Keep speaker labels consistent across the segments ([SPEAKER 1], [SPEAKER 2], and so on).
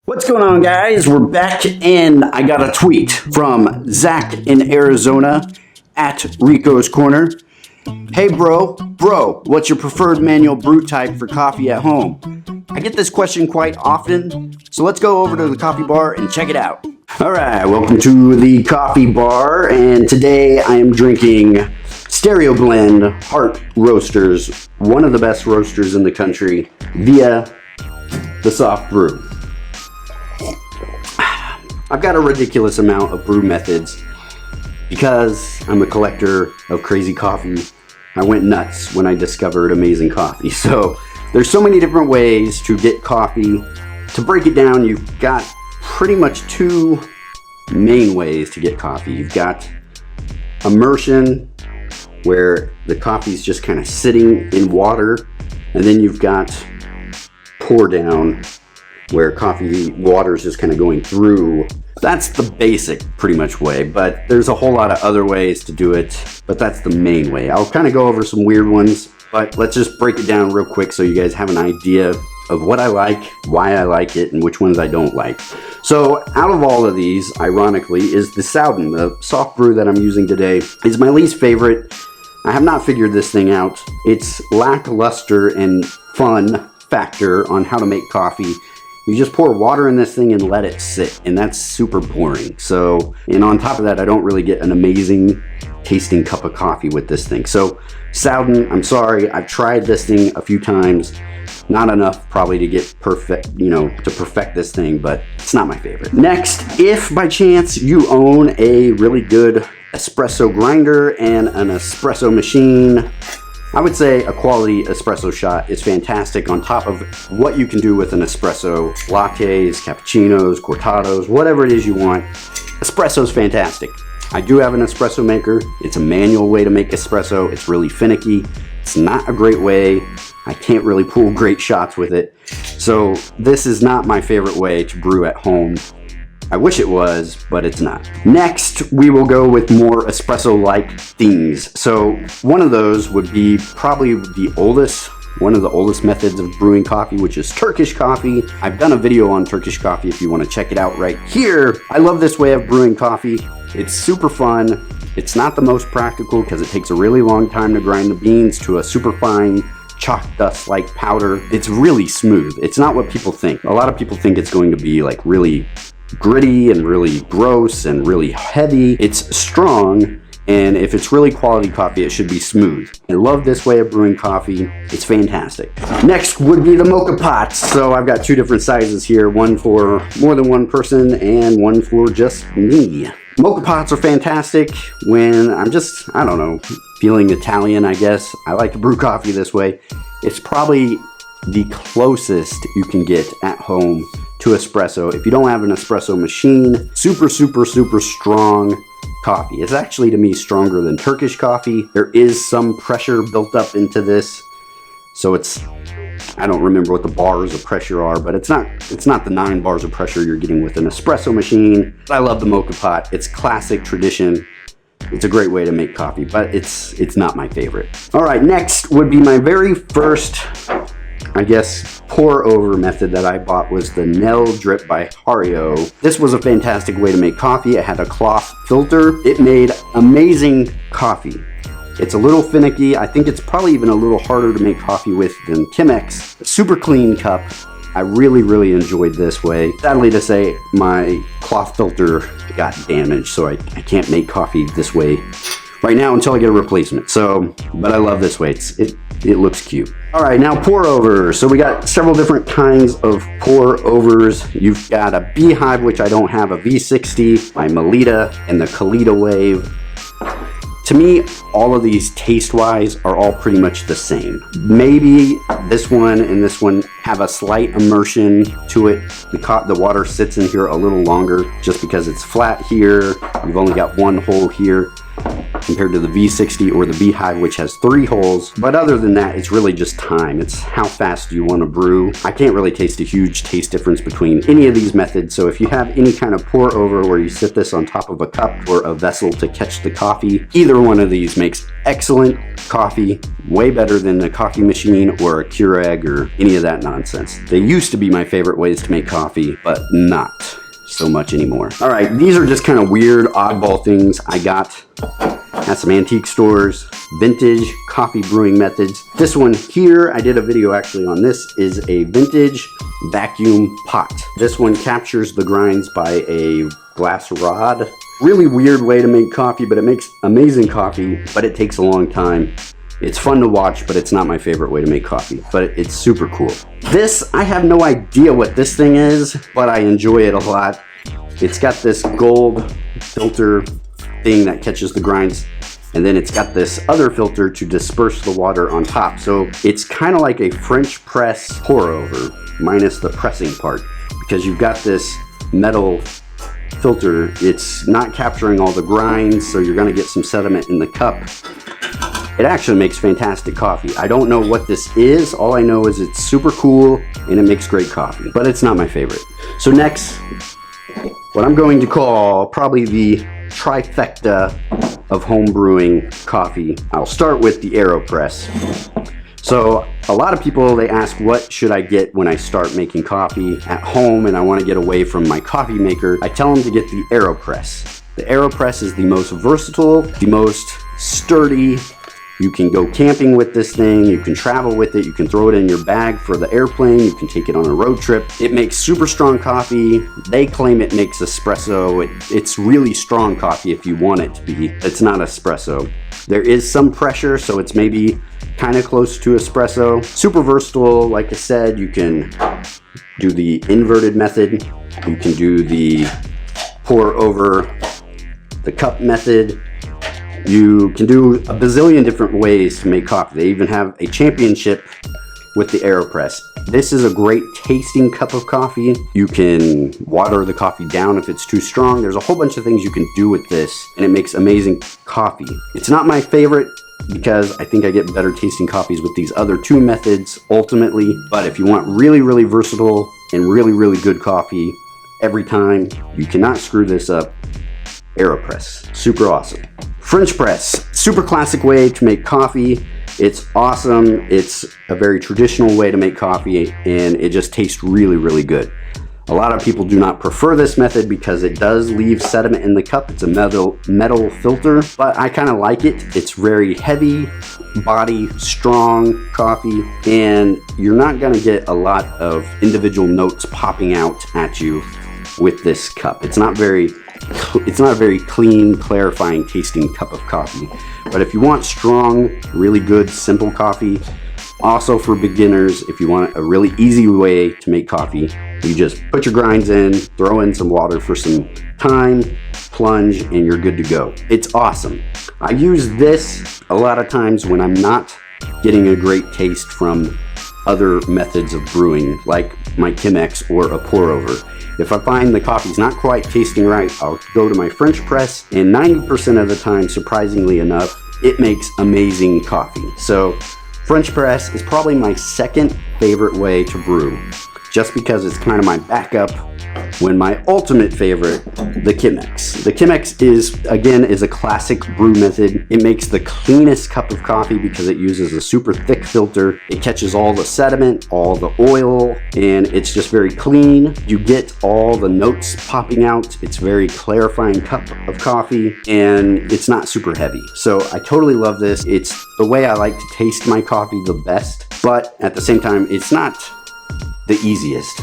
[SPEAKER 1] What's going on, guys? We're back, and I got a tweet from Zach in Arizona at Rico's Corner. Hey bro, what's your preferred manual brew type for coffee at home? I get this question quite often, so let's go over to the coffee bar and check it out. Alright, welcome to the coffee bar, and today I am drinking Stereo Blend Heart Roasters, one of the best roasters in the country, via the soft brew. I've got a ridiculous amount of brew methods because I'm a collector of crazy coffee. I went nuts when I discovered amazing coffee. So there's so many different ways to get coffee. To break it down, you've got pretty much two main ways to get coffee. You've got immersion, where the coffee's just kind of sitting in water, and then you've got pour down, where water is just kind of going through. That's the basic pretty much way, but there's a whole lot of other ways to do it, but that's the main way. I'll kind of go over some weird ones, but let's just break it down real quick so you guys have an idea of what I like, why I like it, and which ones I don't like. So out of all of these, ironically, is the Southern. The soft brew that I'm using today is my least favorite. I have not figured this thing out. Its lackluster and fun factor on how to make coffee. You just pour water in this thing and let it sit, and that's super boring. So, and on top of that, I don't really get an amazing tasting cup of coffee with this thing. So, Southern, I'm sorry, I've tried this thing a few times. Not enough probably to get perfect, to perfect this thing, but it's not my favorite. Next, if by chance you own a really good espresso grinder and an espresso machine, I would say a quality espresso shot is fantastic on top of what you can do with an espresso. Lattes, cappuccinos, cortados, whatever it is you want. Espresso is fantastic. I do have an espresso maker. It's a manual way to make espresso. It's really finicky. It's not a great way. I can't really pull great shots with it. So this is not my favorite way to brew at home. I wish it was, but it's not. Next, we will go with more espresso-like things. So one of those would be probably one of the oldest methods of brewing coffee, which is Turkish coffee. I've done a video on Turkish coffee if you want to check it out right here. I love this way of brewing coffee. It's super fun. It's not the most practical because it takes a really long time to grind the beans to a super fine chalk dust like powder. It's really smooth. It's not what people think. A lot of people think it's going to be like really gritty and really gross and really heavy. It's strong, and if it's really quality coffee, it should be smooth. I love this way of brewing coffee. It's fantastic. Next would be the mocha pots. So I've got two different sizes here, one for more than one person and one for just me. Mocha pots are fantastic when I'm just, I don't know, feeling Italian, I guess. I like to brew coffee this way. It's probably the closest you can get at home to espresso. If you don't have an espresso machine, super strong coffee. It's actually, to me, stronger than Turkish coffee. There is some pressure built up into this, so it's, I don't remember what the bars of pressure are, but it's not the 9 bars of pressure you're getting with an espresso machine. I love the mocha pot. It's classic tradition. It's a great way to make coffee, but it's not my favorite. All right, next would be my very first, I guess, pour over method that I bought was the Nell Drip by Hario. This was a fantastic way to make coffee. It had a cloth filter. It made amazing coffee. It's a little finicky. I think it's probably even a little harder to make coffee with than Chemex. Super clean cup. I really enjoyed this way. Sadly to say, my cloth filter got damaged, so I can't make coffee this way right now until I get a replacement. So, but I love this way. It looks cute. All right, now pour overs. So we got several different kinds of pour overs. You've got a Beehive, which I don't have, a V60 by Melita, and the Kalita Wave. To me, all of these taste-wise are all pretty much the same. Maybe this one and this one have a slight immersion to it. The water sits in here a little longer just because it's flat here. You've only got one hole here. compared to the V60 or the Beehive, which has 3 holes. But other than that, it's really just time. It's how fast you want to brew. I can't really taste a huge taste difference between any of these methods. So if you have any kind of pour over where you sit this on top of a cup or a vessel to catch the coffee, either one of these makes excellent coffee, way better than a coffee machine or a Keurig or any of that nonsense. They used to be my favorite ways to make coffee, but not so much anymore. All right, these are just kind of weird, oddball things I got at some antique stores. Vintage coffee brewing methods. This one here, I did a video actually on this, is a vintage vacuum pot. This one captures the grinds by a glass rod. Really weird way to make coffee, but it makes amazing coffee, but it takes a long time. It's fun to watch, but it's not my favorite way to make coffee, but it's super cool. This, I have no idea what this thing is, but I enjoy it a lot. It's got this gold filter thing that catches the grinds, and then it's got this other filter to disperse the water on top. So it's kind of like a French press pour over, minus the pressing part, because you've got this metal filter. It's not capturing all the grinds, so you're gonna get some sediment in the cup. It actually makes fantastic coffee. I don't know what this is. All I know is it's super cool and it makes great coffee, but it's not my favorite. So next, what I'm going to call probably the trifecta of home brewing coffee. I'll start with the AeroPress. So a lot of people, they ask, what should I get when I start making coffee at home and I want to get away from my coffee maker? I tell them to get the AeroPress. The AeroPress is the most versatile, the most sturdy. You can go camping with this thing, you can travel with it, you can throw it in your bag for the airplane, you can take it on a road trip. It makes super strong coffee. They claim it makes espresso. It's really strong coffee if you want it to be. It's not espresso. There is some pressure, so it's maybe kind of close to espresso. Super versatile, like I said. You can do the inverted method. You can do the pour over the cup method. You can do a bazillion different ways to make coffee. They even have a championship with the AeroPress. This is a great tasting cup of coffee. You can water the coffee down if it's too strong. There's a whole bunch of things you can do with this, and it makes amazing coffee. It's not my favorite because I think I get better tasting coffees with these other 2 methods ultimately. But if you want really, really versatile and really, really good coffee every time, you cannot screw this up. AeroPress, super awesome. French press, super classic way to make coffee. It's awesome. It's a very traditional way to make coffee, and it just tastes really, really good. A lot of people do not prefer this method because it does leave sediment in the cup. It's a metal filter, but I kind of like it. It's very heavy body, strong coffee, and you're not gonna get a lot of individual notes popping out at you with this cup. It's not a very clean, clarifying tasting cup of coffee. But if you want strong, really good, simple coffee, also for beginners, if you want a really easy way to make coffee, you just put your grinds in, throw in some water for some time, plunge, and you're good to go. It's awesome. I use this a lot of times when I'm not getting a great taste from other methods of brewing, like my Chemex or a pour over. If I find the coffee's not quite tasting right, I'll go to my French press, and 90% of the time, surprisingly enough, it makes amazing coffee. So French press is probably my second favorite way to brew, just because it's kind of my backup when my ultimate favorite, the Chemex. The Chemex is a classic brew method. It makes the cleanest cup of coffee because it uses a super thick filter. It catches all the sediment, all the oil, and it's just very clean. You get all the notes popping out. It's very clarifying cup of coffee, and it's not super heavy. So I totally love this. It's the way I like to taste my coffee the best, but at the same time, it's not the easiest,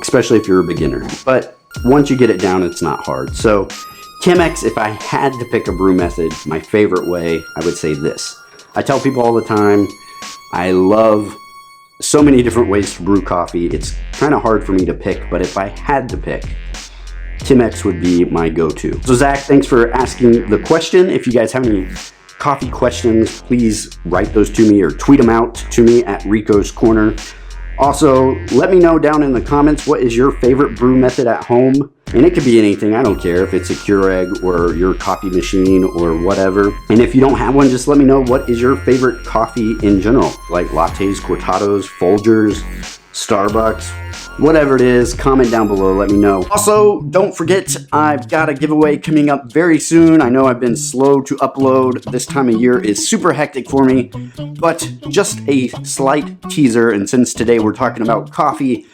[SPEAKER 1] especially if you're a beginner. But once you get it down, it's not hard. So Chemex, if I had to pick a brew method, my favorite way, I would say this. I tell people all the time, I love so many different ways to brew coffee. It's kind of hard for me to pick, but if I had to pick, Chemex would be my go-to. So Zach, thanks for asking the question. If you guys have any coffee questions, please write those to me or tweet them out to me at Rico's Corner. Also, let me know down in the comments, what is your favorite brew method at home? And it could be anything, I don't care if it's a Keurig or your coffee machine or whatever. And if you don't have one, just let me know what is your favorite coffee in general, like lattes, cortados, Folgers, Starbucks, whatever it is. Comment down below, let me know. Also, don't forget, I've got a giveaway coming up very soon. I know I've been slow to upload. This time of year is super hectic for me, but just a slight teaser. And since today we're talking about coffee,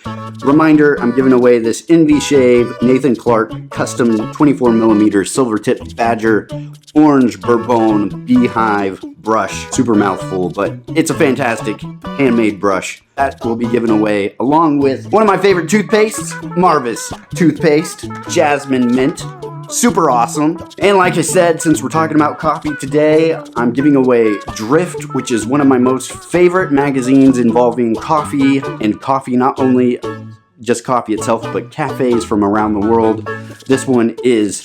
[SPEAKER 1] reminder, I'm giving away this Envy Shave Nathan Clark custom 24mm silver tip Badger orange Bourbon Beehive brush. Super mouthful, but it's a fantastic handmade brush that will be given away along with one of my favorite toothpastes, Marvis toothpaste, Jasmine Mint. Super awesome. And like I said, since we're talking about coffee today, I'm giving away Drift, which is one of my most favorite magazines involving coffee, and coffee, not only just coffee itself, but cafes from around the world. This one is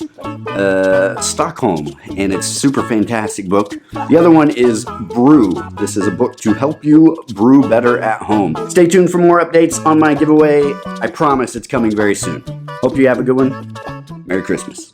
[SPEAKER 1] Stockholm, and it's a super fantastic book. The other one is Brew. This is a book to help you brew better at home. Stay tuned for more updates on my giveaway. I promise it's coming very soon. Hope you have a good one. Merry Christmas.